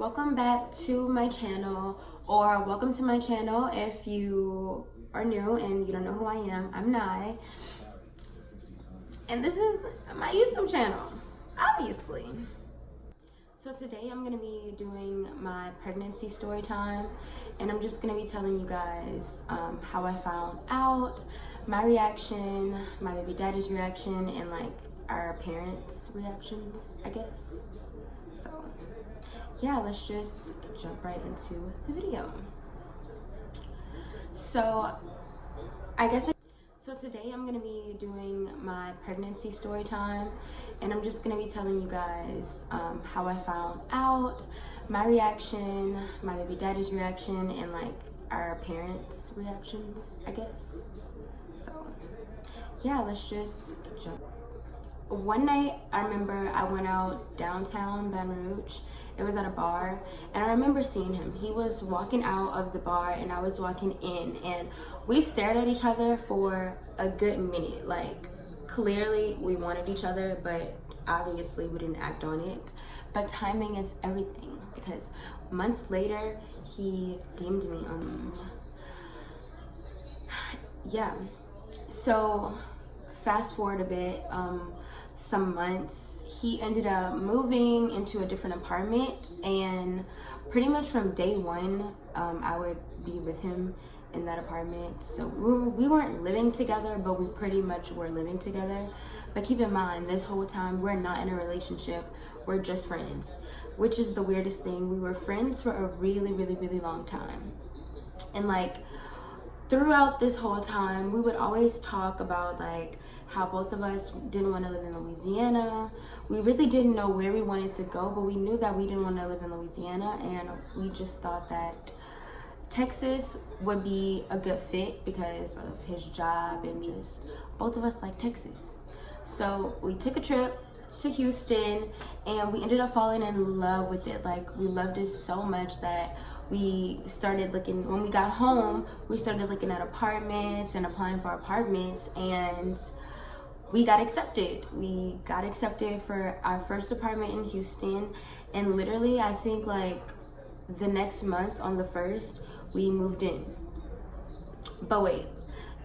Welcome back to my channel, or welcome to my channel if you are new and you don't know who I am. I'm Nye, and this is my YouTube channel, obviously. So today I'm going to be doing my pregnancy story time, and I'm just going to be telling you guys how I found out, my reaction, my baby daddy's reaction, and like our parents' reactions, I guess. So yeah, let's just jump right into the video. So today I'm gonna be doing my pregnancy story time, and I'm just gonna be telling you guys how I found out, my reaction, my baby daddy's reaction, and like our parents' reactions, I guess. So yeah, let's just jump. One night, I remember I went out downtown Baton Rouge. It was at a bar, and I remember seeing him. He was walking out of the bar, and I was walking in, and we stared at each other for a good minute. Like, clearly we wanted each other, but obviously we didn't act on it. But timing is everything, because months later, he DM'd me on... Yeah, so fast forward a bit, some months, he ended up moving into a different apartment, and pretty much from day one, I would be with him in that apartment. So we weren't living together, but we pretty much were living together. But keep in mind, this whole time, we're not in a relationship, we're just friends, which is the weirdest thing. We were friends for a really, really, really long time. And like, throughout this whole time, we would always talk about like how both of us didn't want to live in Louisiana. We really didn't know where we wanted to go, but we knew that we didn't want to live in Louisiana, and we just thought that Texas would be a good fit because of his job, and just both of us like Texas. So we took a trip to Houston, and we ended up falling in love with it. Like, we loved it so much that we started looking, when we got home, we started looking at apartments and applying for apartments, and we got accepted. We got accepted for our first apartment in Houston, and literally, I think like the next month on the 1st, we moved in. But wait,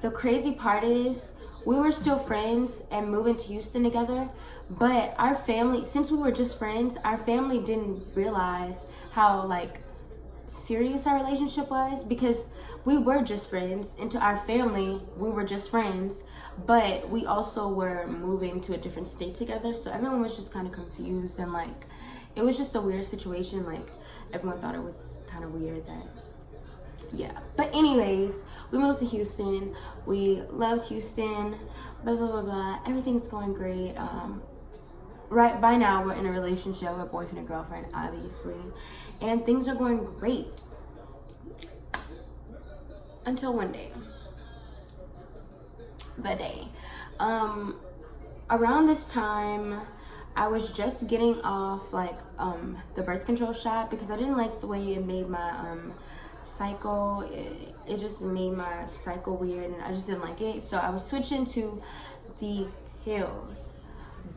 the crazy part is, we were still friends and moving to Houston together, but our family, since we were just friends, our family didn't realize how like serious our relationship was, because we were just friends, and to our family we were just friends, but we also were moving to a different state together. So everyone was just kind of confused, and like it was just a weird situation. Like, everyone thought it was kind of weird that, yeah. But anyways, we moved to Houston. We loved Houston, blah blah blah blah. Everything's going great. Right by now, we're in a relationship with boyfriend and girlfriend, obviously, and things are going great until one day. Around this time, I was just getting off like the birth control shot, because I didn't like the way it made my cycle. It just made my cycle weird, and I just didn't like it. So I was switching to the pills.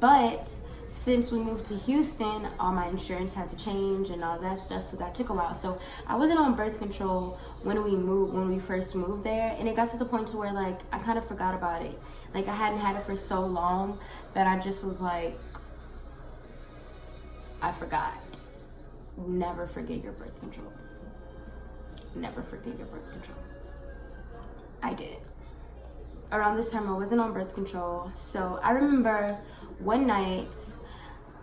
But since we moved to Houston, all my insurance had to change and all that stuff, so that took a while. So I wasn't on birth control when we first moved there, and it got to the point to where like I kind of forgot about it. Like, I hadn't had it for so long that I just was like, I forgot. Never forget your birth control. Never forget your birth control. I did. Around this time, I wasn't on birth control, so I remember one night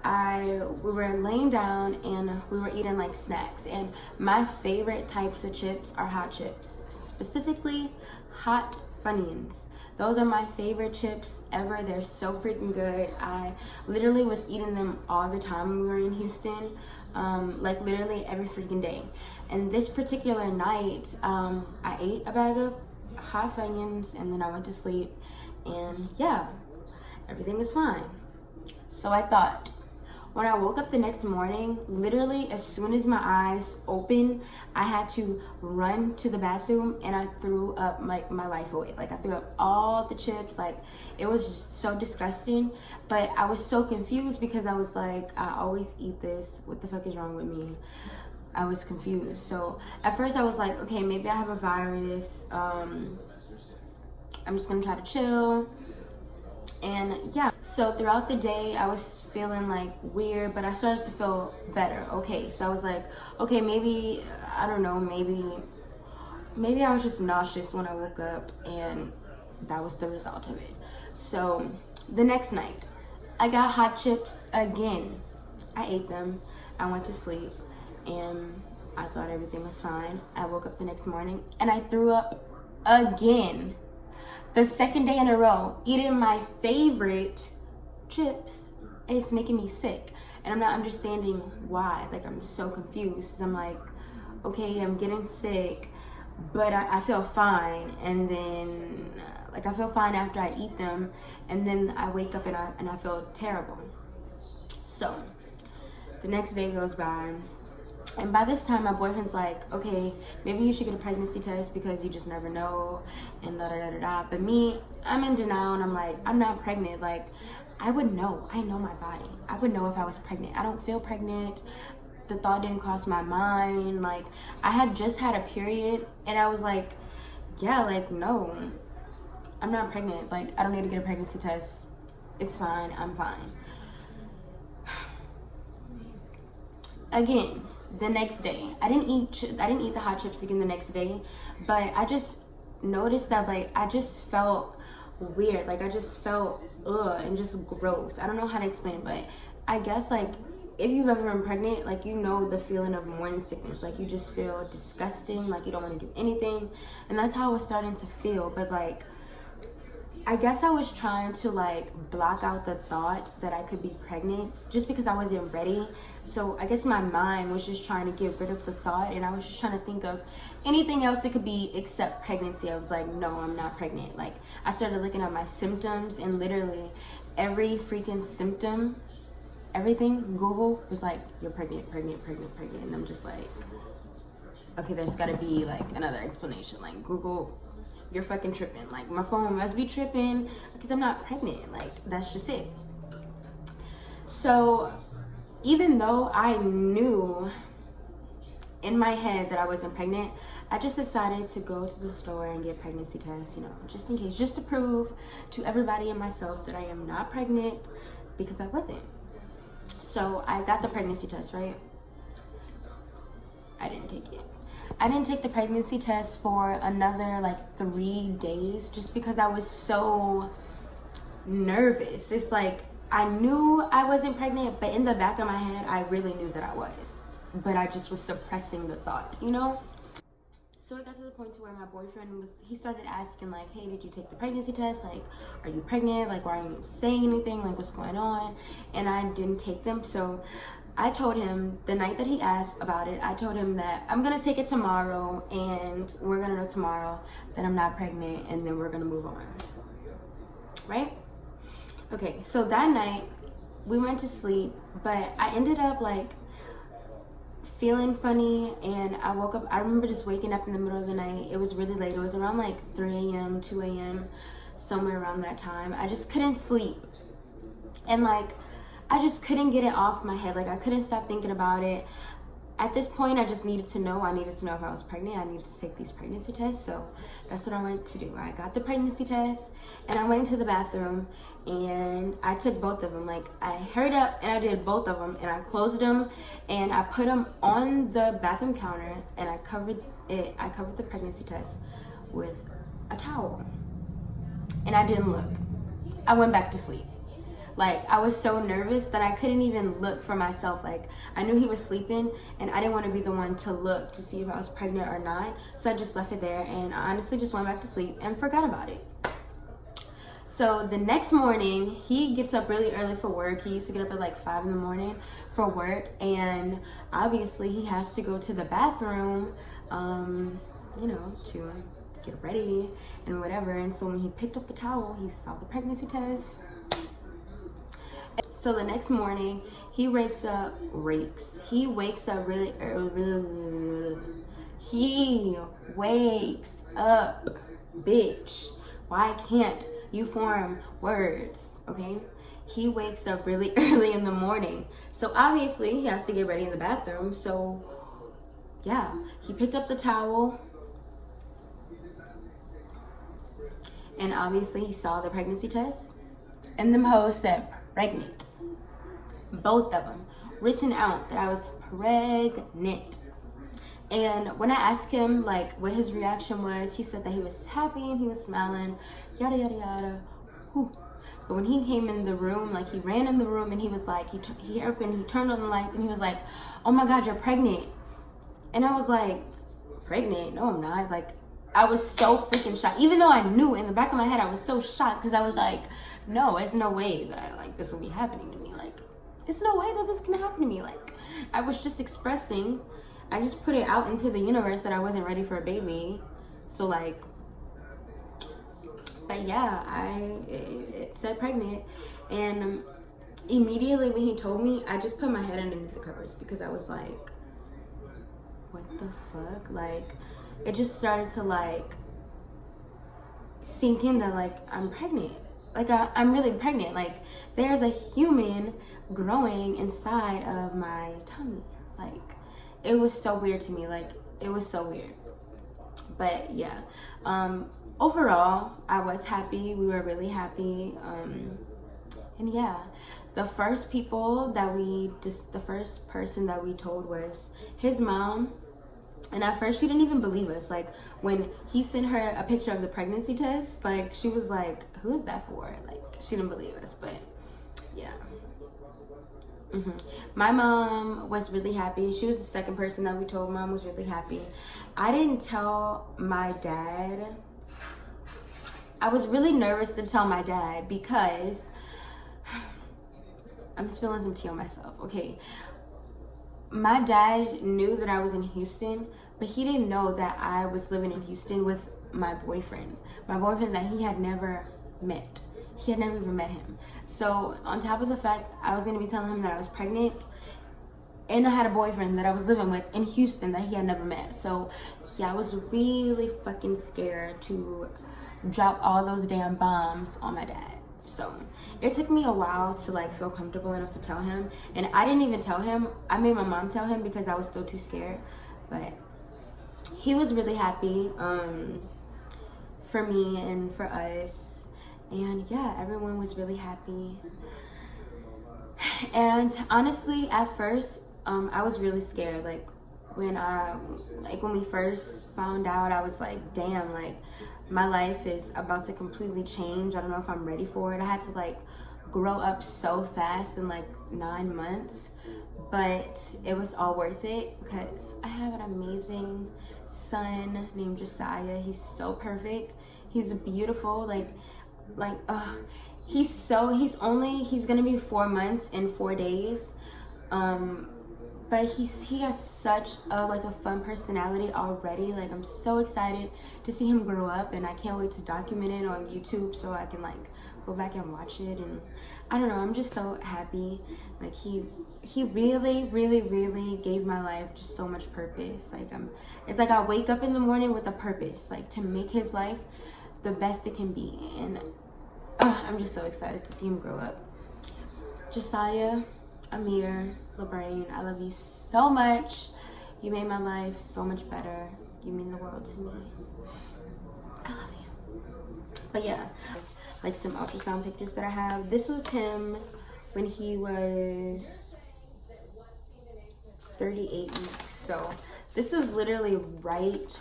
we were laying down and we were eating like snacks, and my favorite types of chips are hot chips, specifically hot Funyuns. Those are my favorite chips ever. They're so freaking good. I literally was eating them all the time when we were in Houston, like literally every freaking day. And this particular night, I ate a bag of hot Funyuns, and then I went to sleep, and yeah, everything is fine. So I thought. When I woke up the next morning, literally as soon as my eyes opened, I had to run to the bathroom, and I threw up like my life away. Like, I threw up all the chips. Like, it was just so disgusting. But I was so confused, because I was like, I always eat this. What the fuck is wrong with me? I was confused. So at first I was like, okay, maybe I have a virus. I'm just gonna try to chill. And yeah, so throughout the day I was feeling like weird, but I started to feel better. Okay, so I was like, okay, maybe, I don't know, maybe I was just nauseous when I woke up, and that was the result of it. So the next night I got hot chips again. I ate them, I went to sleep, and I thought everything was fine. I woke up the next morning and I threw up again. The second day in a row, eating my favorite chips, and it's making me sick. And I'm not understanding why. Like, I'm so confused. I'm like, okay, I'm getting sick, but I feel fine. And then, like, I feel fine after I eat them, and then I wake up and I feel terrible. So the next day goes by, and by this time my boyfriend's like, okay, maybe you should get a pregnancy test because you just never know, and da da da da da. But me, I'm in denial, and I'm like, I'm not pregnant. Like, I would know. I know my body. I would know if I was pregnant. I don't feel pregnant. The thought didn't cross my mind. Like, I had just had a period, and I was like, yeah, like, no, I'm not pregnant. Like, I don't need to get a pregnancy test. It's fine. I'm fine. Again, the next day, I didn't eat the hot chips again the next day, but I just noticed that, like, I just felt weird. Like, I just felt and just gross. I don't know how to explain it, but I guess, like, if you've ever been pregnant, like, you know the feeling of morning sickness. Like, you just feel disgusting, like you don't want to do anything, and that's how I was starting to feel. But, like, I guess I was trying to, like, block out the thought that I could be pregnant just because I wasn't ready. So I guess my mind was just trying to get rid of the thought, and I was just trying to think of anything else it could be except pregnancy. I was like, no, I'm not pregnant. Like, I started looking at my symptoms, and literally every freaking symptom, everything, Google was like, you're pregnant, pregnant, pregnant, pregnant. And I'm just like, okay, there's gotta be, like, another explanation. Like, Google, you're fucking tripping. Like, my phone must be tripping because I'm not pregnant. Like, that's just it. So even though I knew in my head that I wasn't pregnant, I just decided to go to the store and get pregnancy tests, you know, just in case, just to prove to everybody and myself that I am not pregnant, because I wasn't. So I got the pregnancy test, right? I didn't take it. I didn't take the pregnancy test for another, like, 3 days just because I was so nervous. It's like, I knew I wasn't pregnant, but in the back of my head, I really knew that I was. But I just was suppressing the thought, you know? So it got to the point to where my boyfriend he started asking, like, hey, did you take the pregnancy test? Like, are you pregnant? Like, why aren't you saying anything? Like, what's going on? And I didn't take them. So I told him the night that he asked about it, I told him that I'm gonna take it tomorrow, and we're gonna know tomorrow that I'm not pregnant, and then we're gonna move on, right? Okay, so that night we went to sleep, but I ended up, like, feeling funny, and I woke up. I remember just waking up in the middle of the night. It was really late. It was around like 3 a.m., 2 a.m., somewhere around that time. I just couldn't sleep, and, like, I just couldn't get it off my head. Like, I couldn't stop thinking about it. At this point, I just needed to know. I needed to know if I was pregnant. I needed to take these pregnancy tests. So that's what I went to do. I got the pregnancy test, and I went into the bathroom, and I took both of them. Like, I hurried up and I did both of them, and I closed them, and I put them on the bathroom counter, and I covered the pregnancy test with a towel, and I didn't look. I went back to sleep. Like, I was so nervous that I couldn't even look for myself. Like, I knew he was sleeping, and I didn't want to be the one to look to see if I was pregnant or not. So I just left it there, and I honestly just went back to sleep and forgot about it. So the next morning, he gets up really early for work. He used to get up at like 5 in the morning for work, and obviously he has to go to the bathroom, you know, to get ready and whatever. And so when he picked up the towel, he saw the pregnancy test. So the next morning, he wakes up really early. He wakes up, bitch. Why can't you form words, okay? He wakes up really early in the morning. So obviously, he has to get ready in the bathroom. So yeah, he picked up the towel, and obviously he saw the pregnancy test, and them hoes said pregnant. Both of them, written out that I was pregnant. And when I asked him like what his reaction was, he said that he was happy and he was smiling, yada yada yada. Whew. But when he came in the room, like he ran in the room and he was like, he opened, he turned on the lights and he was like, "Oh my God, you're pregnant." And I was like, "Pregnant? No, I'm not." Like, I was so freaking shocked. Even though I knew in the back of my head, I was so shocked because I was like, no, it's no way that like this will be happening to me. Like, it's no way that this can happen to me. Like, I was just expressing. I just put it out into the universe that I wasn't ready for a baby. So like, but yeah, it said pregnant. And immediately when he told me, I just put my head underneath the covers because I was like, what the fuck? Like, it just started to like sink in that like I'm pregnant. Like I'm really pregnant. Like there's a human growing inside of my tummy. Like, it was so weird to me. Like, it was so weird. But yeah, overall I was happy. We were really happy. And yeah, the first person that we told was his mom. And at first she didn't even believe us. Like, when he sent her a picture of the pregnancy test, like, she was like, "Who is that for?" Like, she didn't believe us. But yeah. My mom was really happy. She was the second person that we told. Mom was really happy. I didn't tell my dad. I was really nervous to tell my dad because I'm spilling some tea on myself. Okay. My dad knew that I was in Houston, but he didn't know that I was living in Houston with my boyfriend. My boyfriend that he had never met. He had never even met him. So on top of the fact I was going to be telling him that I was pregnant, and I had a boyfriend that I was living with in Houston that he had never met. So yeah, I was really fucking scared to drop all those damn bombs on my dad. So it took me a while to like feel comfortable enough to tell him. And I didn't even tell him. I made my mom tell him because I was still too scared. But he was really happy for me and for us. And yeah, everyone was really happy. And honestly, at first, I was really scared. Like when we first found out, I was like, damn, like my life is about to completely change. I don't know if I'm ready for it. I had to like grow up so fast in like 9 months, but it was all worth it because I have an amazing son named Josiah. He's so perfect. He's beautiful. He's gonna be 4 months and 4 days. But he has such a fun personality already. Like, I'm so excited to see him grow up, and I can't wait to document it on YouTube so I can like go back and watch it. And I don't know, I'm just so happy. Like he really, really, really gave my life just so much purpose. Like it's like I wake up in the morning with a purpose, like to make his life the best it can be. And I'm just so excited to see him grow up. Josiah, Amir, LeBrain, I love you so much. You made my life so much better. You mean the world to me. I love you. But yeah, like some ultrasound pictures that I have. This was him when he was 38 weeks. So this was literally right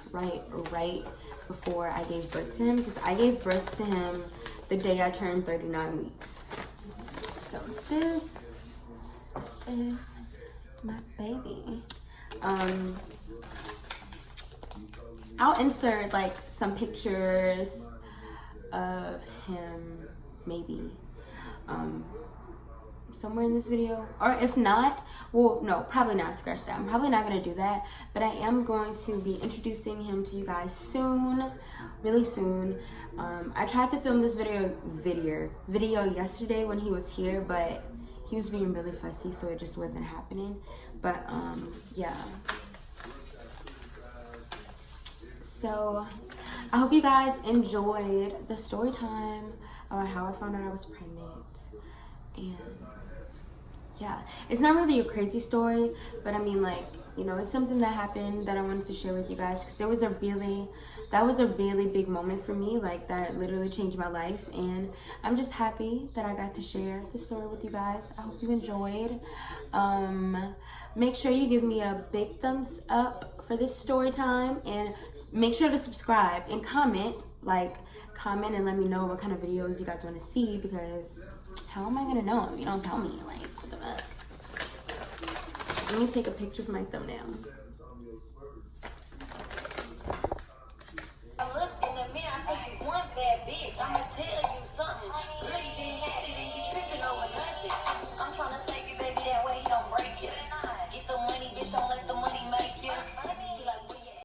before I gave birth to him, because I gave birth to him the day I turned 39 weeks. So this is my baby. I'll insert like some pictures of him maybe somewhere in this video, or if not, well, no, probably not. Scratch that. I'm probably not gonna do that, but I am going to be introducing him to you guys soon, really soon. I tried to film this video yesterday when he was here, but he was being really fussy, so it just wasn't happening. But yeah, so I hope you guys enjoyed the story time about how I found out I was pregnant. And yeah, it's not really a crazy story, but I mean, like, you know, it's something that happened that I wanted to share with you guys, because that was a really big moment for me. Like, that literally changed my life, and I'm just happy that I got to share the story with you guys. I hope you enjoyed. Make sure you give me a big thumbs up for this story time, and make sure to subscribe and comment and let me know what kind of videos you guys want to see, because how am I gonna know if you don't tell me? Like, what the fuck? Let me take a picture for my thumbnail. I looked in the mirror, I said, you one bad bitch, I'ma tell you.